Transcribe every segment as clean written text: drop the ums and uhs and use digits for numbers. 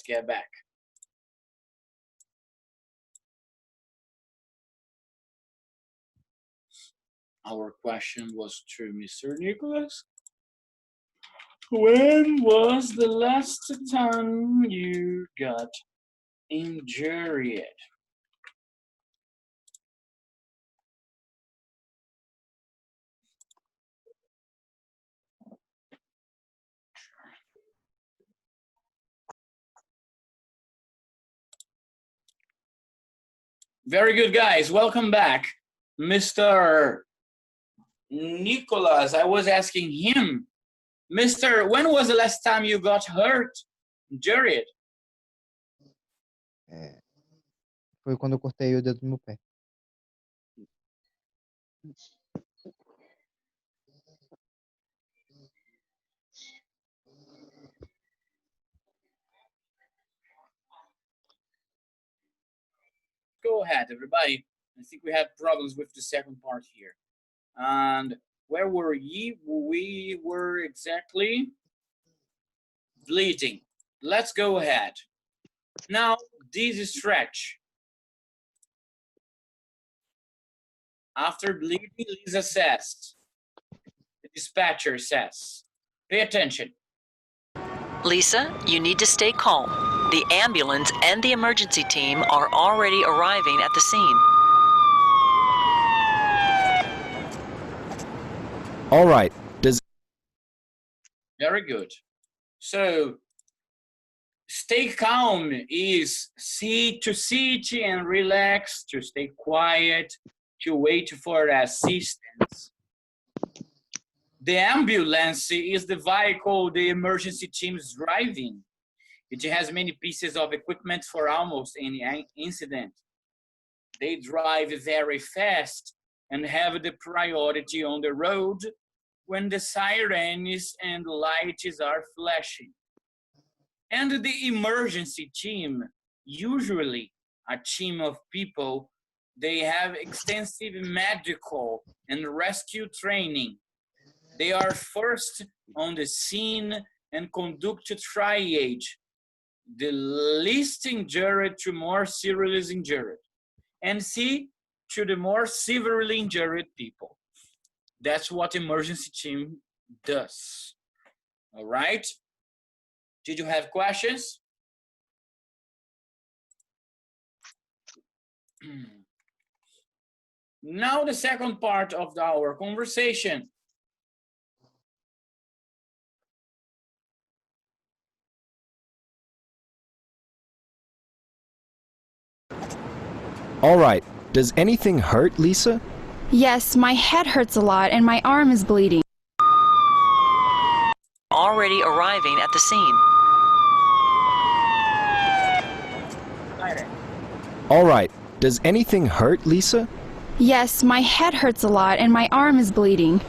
get back. Our question was to Mr. Nicholas. When was the last time you got injured? Very good, guys. Welcome back. Mr. Nicholas, I was asking him, Mr., when was the last time you got hurt? Injured? Foi quando eu cortei o dedo do meu pé. Go ahead, everybody. I think we had problems with the second part here. And where were ye? We were exactly bleeding. Let's go ahead. Now, this stretch. After bleeding, Lisa says, the dispatcher says, pay attention. Lisa, you need to stay calm. The ambulance and the emergency team are already arriving at the scene. All right. Very good. So, stay calm is sit and relax, to stay quiet, to wait for assistance. The ambulance is the vehicle the emergency team is driving. It has many pieces of equipment for almost any incident. They drive very fast and have the priority on the road when the sirens and lights are flashing. And the emergency team, usually a team of people, they have extensive medical and rescue training. They are first on the scene and conduct triage, the least injured to more seriously injured, and see to the more severely injured people. That's what emergency team does. All right? Did you have questions? Now the second part of our conversation. All right. Does anything hurt, Lisa? Yes, my head hurts a lot and my arm is bleeding. Already arriving at the scene. All right. Does anything hurt, Lisa? Yes, my head hurts a lot and my arm is bleeding.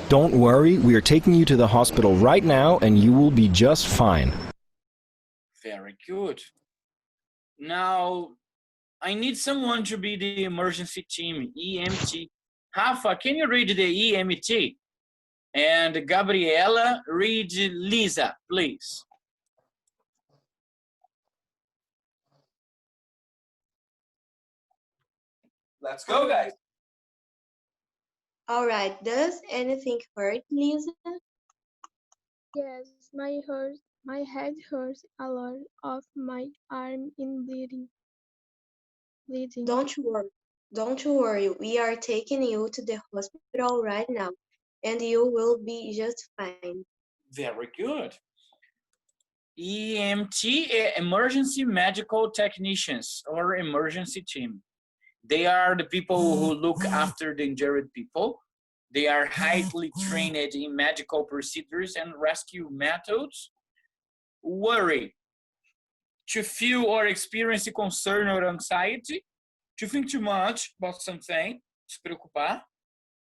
Don't worry. We are taking you to the hospital right now and you will be just fine. Very good. Now, I need someone to be the emergency team, EMT. Rafa, can you read the EMT? And Gabriela, read Lisa, please. Let's go, guys. All right, does anything hurt, Lisa? Yes, my head hurts a lot of my arm in bleeding. Don't you worry. We are taking you to the hospital right now, and you will be just fine. Very good. EMT, emergency medical technicians or emergency team. They are the people who look after the injured people. They are highly trained in medical procedures and rescue methods. Worry, to feel or experience concern or anxiety, to think too much about something, se preocupar,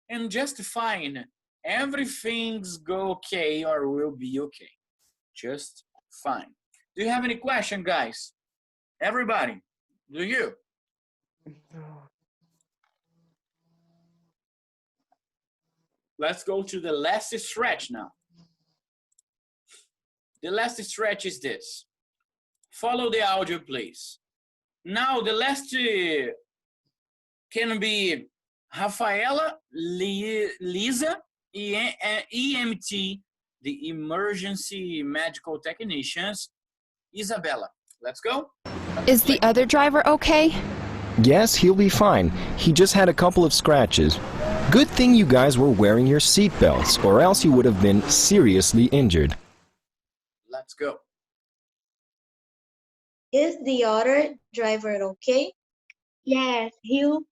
and just fine. Everything's go okay or will be okay. Just fine. Do you have any question, guys? Everybody, do you? Let's go to the last stretch now. The last stretch is this. Follow the audio, please. Now, the last can be Rafaela, Lisa, EMT, the emergency medical technicians, Isabella. Let's go. Is the other driver okay? Yes, he'll be fine. He just had a couple of scratches. Good thing you guys were wearing your seatbelts, or else you would have been seriously injured. Let's go. Is the other driver okay? Yes, he'll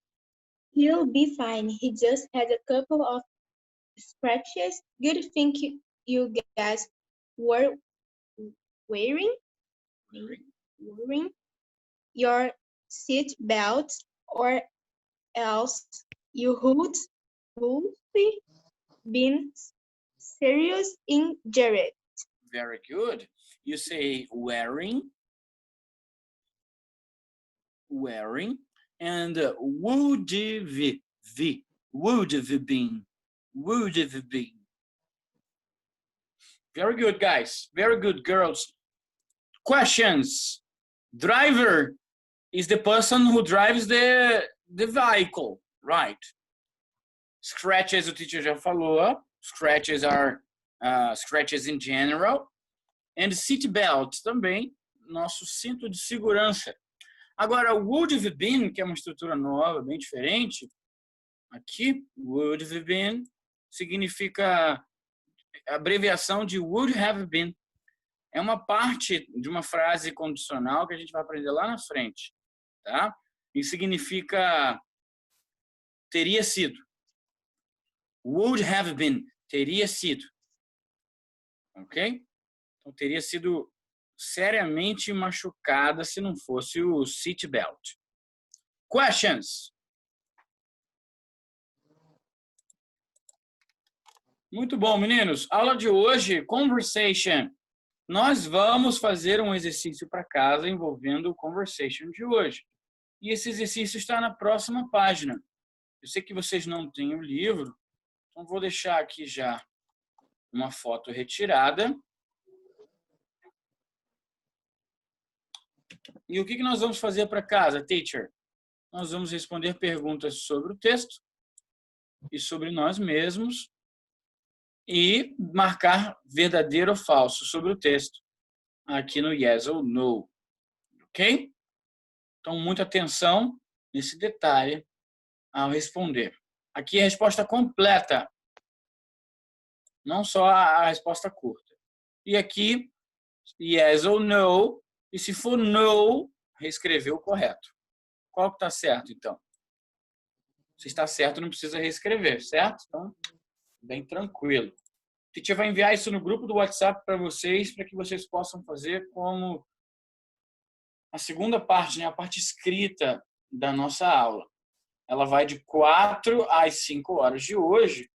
be fine. He just had a couple of scratches. Good thing you guys were wearing your seat belts, or else you would be been serious injured. Very good. You say wearing, and would have been. Very good, guys. Very good, girls. Questions. Driver is the person who drives the vehicle, right? Scratches, o teacher já falou. Scratches are scratches in general. And seat belt também, nosso cinto de segurança. Agora, would have been, que é uma estrutura nova, bem diferente, aqui, would have been, significa abreviação de would have been. É uma parte de uma frase condicional que a gente vai aprender lá na frente, tá? E significa teria sido. Would have been, teria sido. Ok? Então, teria sido seriamente machucada se não fosse o seat belt. Questions? Muito bom, meninos. Aula de hoje, conversation. Nós vamos fazer um exercício para casa envolvendo o conversation de hoje. E esse exercício está na próxima página. Eu sei que vocês não têm o livro, então vou deixar aqui já uma foto retirada. E o que nós vamos fazer para casa, teacher? Nós vamos responder perguntas sobre o texto e sobre nós mesmos e marcar verdadeiro ou falso sobre o texto aqui no yes ou no. Ok? Então, muita atenção nesse detalhe ao responder. Aqui é a resposta completa, não só a resposta curta. E aqui, yes ou no, e se for no, reescrever o correto. Qual que está certo, então? Se está certo, não precisa reescrever, certo? Então, bem tranquilo. A gente vai enviar isso no grupo do WhatsApp para vocês, para que vocês possam fazer como a segunda parte, né? A parte escrita da nossa aula. Ela vai de 4 às 5 horas de hoje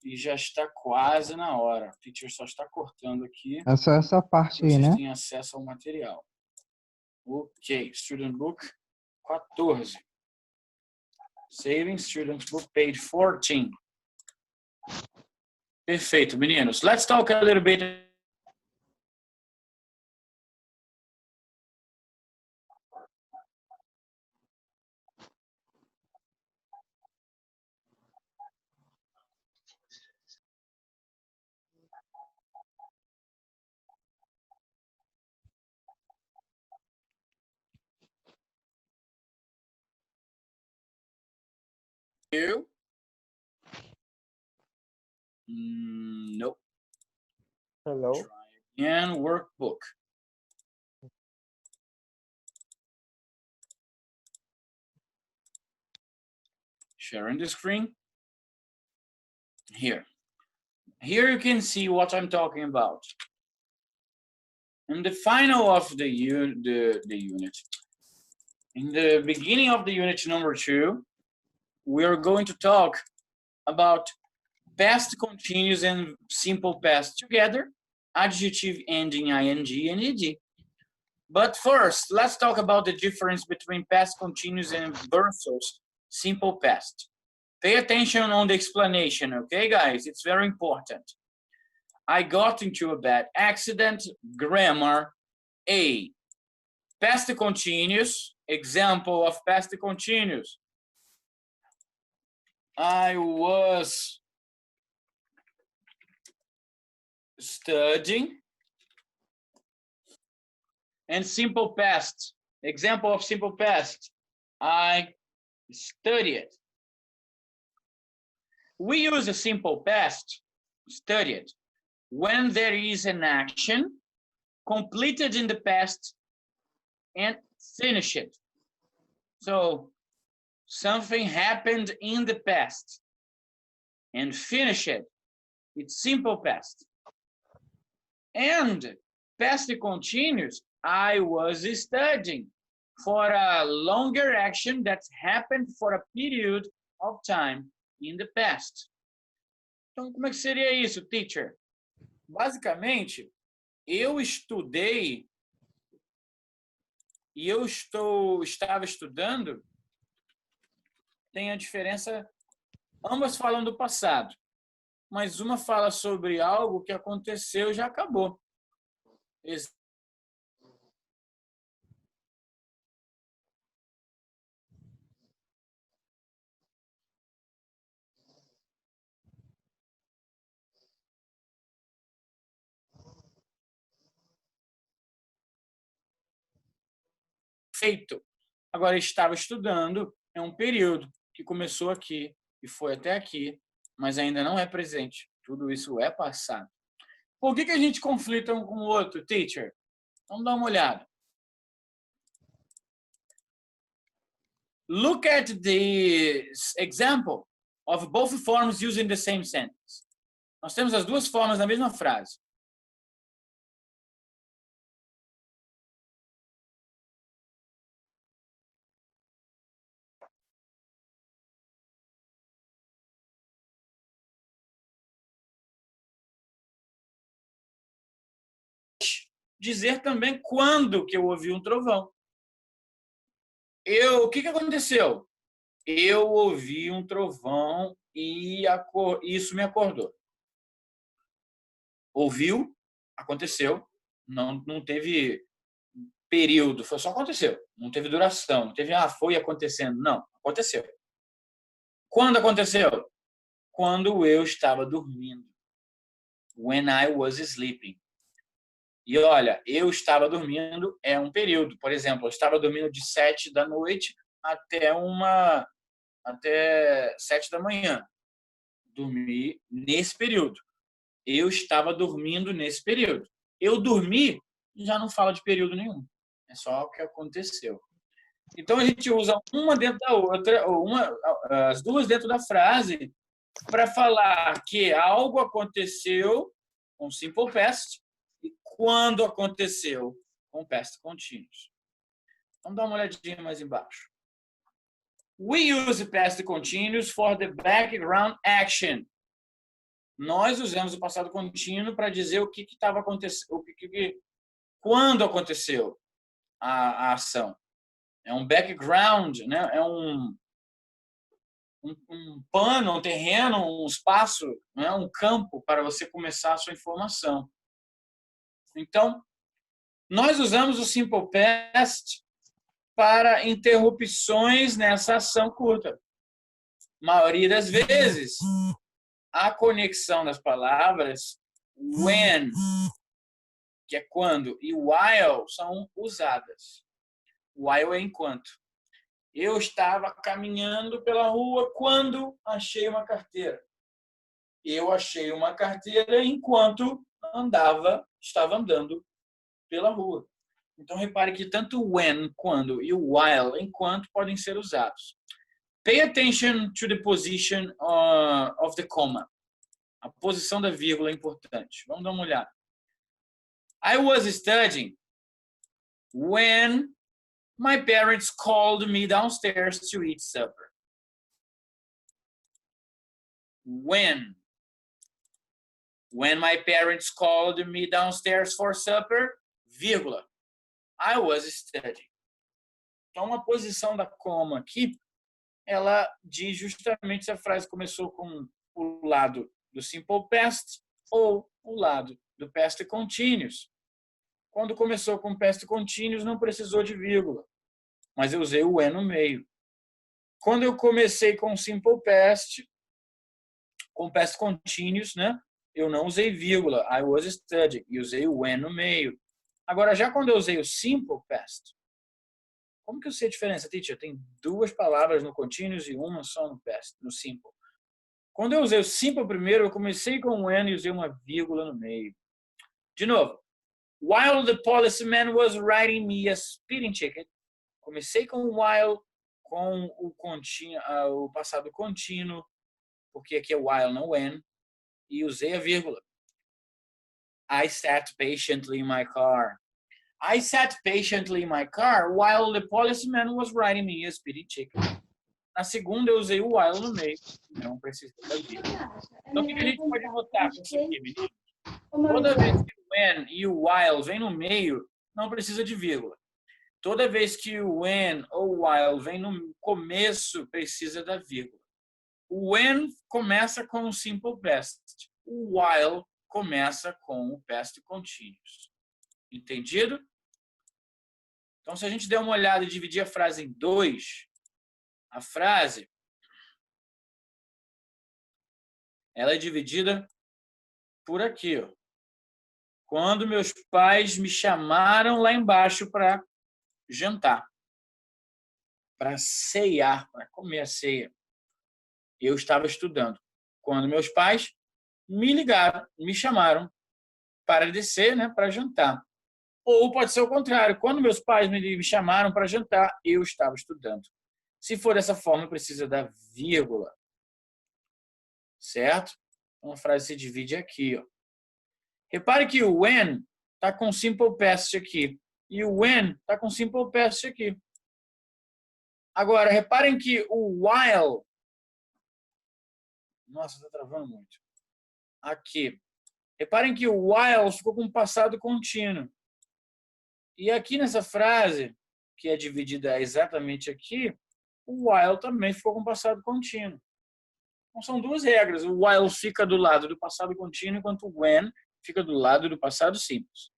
e já está quase na hora. O teacher só está cortando aqui. É só essa parte aí, Vocês né? têm acesso ao material. Ok, Student Book 14. Saving Student Book, page 14. Perfeito, meninos. Let's talk a little bit. You? Nope. Hello. Try again. Workbook. Sharing the screen. Here. Here you can see what I'm talking about. In the final of the unit, in the beginning of the unit number 2, we are going to talk about past continuous and simple past together, adjective ending ing and ed. But first, let's talk about the difference between past continuous and versus simple past. Pay attention on the explanation, okay, guys? It's very important. I got into a bad accident, grammar, A. Past continuous, example of past continuous. I was studying. And simple past, example of simple past. I studied. We use a simple past, studied, when there is an action completed in the past and finished. So something happened in the past and finished. It's simple past. And past continuous, I was studying for a longer action that happened for a period of time in the past. Então, como é que seria isso, teacher? Basicamente, eu estudei e eu estava estudando, tem a diferença, ambas falam do passado, mas uma fala sobre algo que aconteceu e já acabou. Feito. Agora, estava estudando é um período que começou aqui e foi até aqui, mas ainda não é presente. Tudo isso é passado. Por que a gente conflita um com o outro, teacher? Vamos dar uma olhada. Look at this example of both forms using the same sentence. Nós temos as duas formas na mesma frase. Dizer também quando que eu ouvi um trovão. O que aconteceu? Eu ouvi um trovão e isso me acordou. Ouviu, aconteceu, não teve período, só aconteceu, não teve duração, não teve, foi acontecendo, não, aconteceu. Quando aconteceu? Quando eu estava dormindo. When I was sleeping. E olha, eu estava dormindo é um período. Por exemplo, eu estava dormindo de 7 da noite até 7 da manhã. Dormi nesse período. Eu estava dormindo nesse período. Eu dormi já não fala de período nenhum. É só o que aconteceu. Então a gente usa uma dentro da outra, ou as duas dentro da frase, para falar que algo aconteceu com simple past e quando aconteceu com past continuous. Vamos dar uma olhadinha mais embaixo. We use past continuous for the background action. Nós usamos o passado contínuo para dizer o que estava acontecendo, quando aconteceu a ação. É um background, né? É um pano, um terreno, um espaço, né? Um campo para você começar a sua informação. Então, nós usamos o simple past para interrupções nessa ação curta. A maioria das vezes, a conexão das palavras when, que é quando, e while são usadas. While é enquanto. Eu estava caminhando pela rua quando achei uma carteira. Eu achei uma carteira enquanto estava andando pela rua. Então, repare que tanto when, quando, e while, enquanto, podem ser usados. Pay attention to the position of the comma. A posição da vírgula é importante. Vamos dar uma olhada. I was studying when my parents called me downstairs to eat supper. When my parents called me downstairs for supper, vírgula, I was studying. Então, a posição da coma aqui, ela diz justamente se a frase começou com o lado do simple past ou o lado do past continuous. Quando começou com past continuous, não precisou de vírgula, mas eu usei o when no meio. Quando eu comecei com simple past, com past continuous, né? Eu não usei vírgula, I was studying, e usei o when no meio. Agora, já quando eu usei o simple past, como que eu sei a diferença, teacher? Tem duas palavras no continuous e uma só no past, no simple. Quando eu usei o simple primeiro, eu comecei com o when e usei uma vírgula no meio. De novo. While the policeman was writing me a speeding ticket. Comecei com o while, com o passado contínuo, porque aqui é while, não when, e usei a vírgula. I sat patiently in my car. I sat patiently in my car while the policeman was writing me a speeding ticket. Na segunda, eu usei o while no meio. Não precisa da vírgula. Então, o que a gente pode notar com isso aqui, menino? Toda vez que o when e o while vem no meio, não precisa de vírgula. Toda vez que o when ou o while vem no começo, precisa da vírgula. O when começa com o simple past. O while começa com o past continuous. Entendido? Então, se a gente der uma olhada e dividir a frase em dois, a frase ela é dividida por aqui, ó. Quando meus pais me chamaram lá embaixo para jantar, para ceiar, para comer a ceia. Eu estava estudando. Quando meus pais me ligaram, me chamaram para descer, né, para jantar. Ou pode ser o contrário. Quando meus pais me chamaram para jantar, eu estava estudando. Se for dessa forma, precisa da vírgula. Certo? Então, a frase se divide aqui, ó. Repare que o when está com simple past aqui. E o when está com simple past aqui. Agora, reparem que o while... Nossa, está travando muito. Aqui. Reparem que o while ficou com passado contínuo. E aqui nessa frase, que é dividida exatamente aqui, o while também ficou com passado contínuo. Então, são duas regras. O while fica do lado do passado contínuo, enquanto o when fica do lado do passado simples.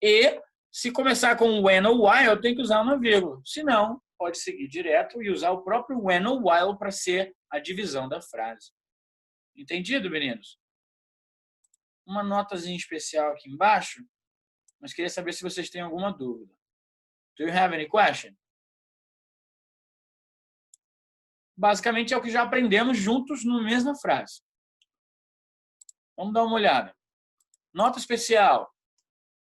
E, se começar com when ou while, tem que usar uma vírgula. Se não, pode seguir direto e usar o próprio when ou while para ser a divisão da frase. Entendido, meninos? Uma notazinha especial aqui embaixo, mas queria saber se vocês têm alguma dúvida. Do you have any question? Basicamente é o que já aprendemos juntos na mesma frase. Vamos dar uma olhada. Nota especial.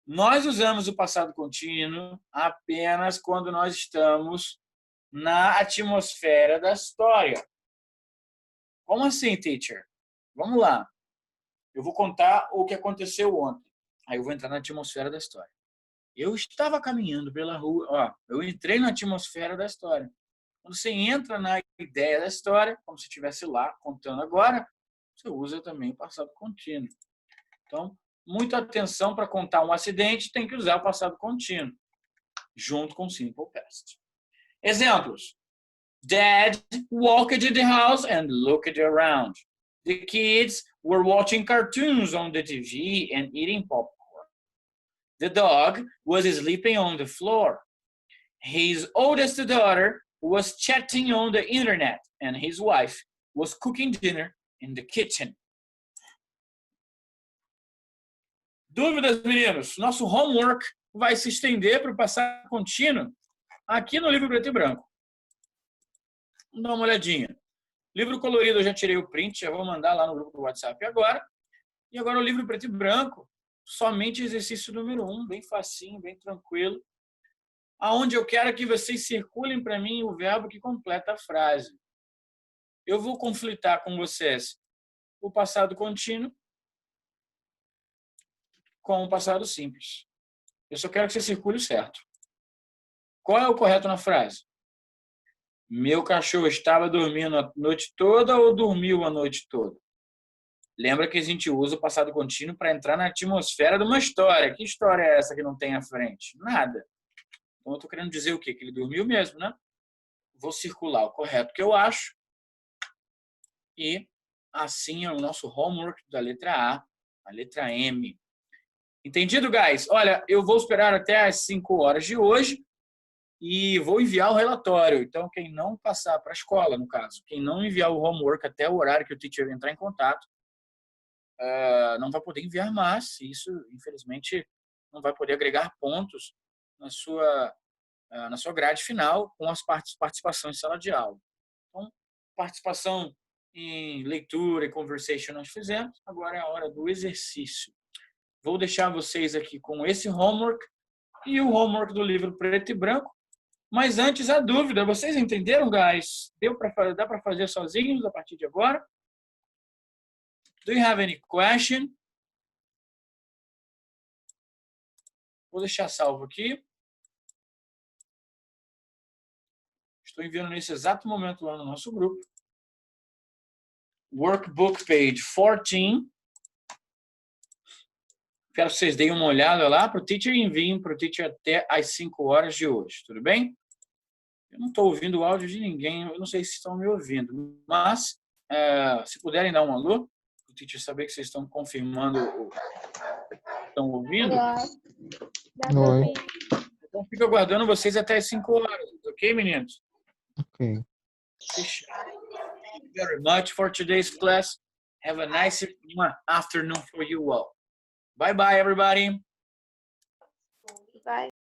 Nós usamos o passado contínuo apenas quando nós estamos na atmosfera da história. Como assim, teacher? Vamos lá. Eu vou contar o que aconteceu ontem. Aí eu vou entrar na atmosfera da história. Eu estava caminhando pela rua. Ó, eu entrei na atmosfera da história. Quando você entra na ideia da história, como se estivesse lá contando agora, você usa também o passado contínuo. Então, muita atenção para contar um acidente, tem que usar o passado contínuo, junto com simple past. Exemplos. Dad walked in the house and looked around. The kids were watching cartoons on the TV and eating popcorn. The dog was sleeping on the floor. His oldest daughter was chatting on the internet, and his wife was cooking dinner in the kitchen. Dúvidas, meninos? Nosso homework vai se estender para o passado contínuo aqui no livro preto e branco. Vamos dar uma olhadinha. Livro colorido, eu já tirei o print, já vou mandar lá no grupo do WhatsApp agora. E agora o livro preto e branco, somente exercício número 1, bem facinho, bem tranquilo. Aonde eu quero que vocês circulem para mim o verbo que completa a frase. Eu vou conflitar com vocês o passado contínuo com o passado simples. Eu só quero que você circule certo. Qual é o correto na frase? Meu cachorro estava dormindo a noite toda ou dormiu a noite toda? Lembra que a gente usa o passado contínuo para entrar na atmosfera de uma história. Que história é essa que não tem à frente? Nada. Então, eu estou querendo dizer o quê? Que ele dormiu mesmo, né? Vou circular o correto que eu acho. E assim é o nosso homework da letra A, a letra M. Entendido, guys? Olha, eu vou esperar até às 5 horas de hoje e vou enviar o relatório. Então, quem não passar para a escola, no caso, quem não enviar o homework até o horário que o teacher entrar em contato, não vai poder enviar mais. Isso, infelizmente, não vai poder agregar pontos na sua grade final com as participações em sala de aula. Então, participação em leitura e conversation nós fizemos. Agora é a hora do exercício. Vou deixar vocês aqui com esse homework e o homework do livro preto e branco. Mas antes, a dúvida. Vocês entenderam, guys? Dá para fazer sozinhos a partir de agora? Do you have any question? Vou deixar salvo aqui. Estou enviando nesse exato momento lá no nosso grupo. Workbook page 14. Quero que vocês deem uma olhada lá para o teacher e enviem para o teacher até às 5 horas de hoje. Tudo bem? Eu não estou ouvindo o áudio de ninguém. Eu não sei se estão me ouvindo. Mas, se puderem dar um alô, para o teacher saber que vocês estão confirmando, estão ouvindo. Oi. Então, fico aguardando vocês até às 5 horas. Ok, meninos? Ok. Thank you very much for today's class. Have a nice afternoon for you all. Bye bye, everybody.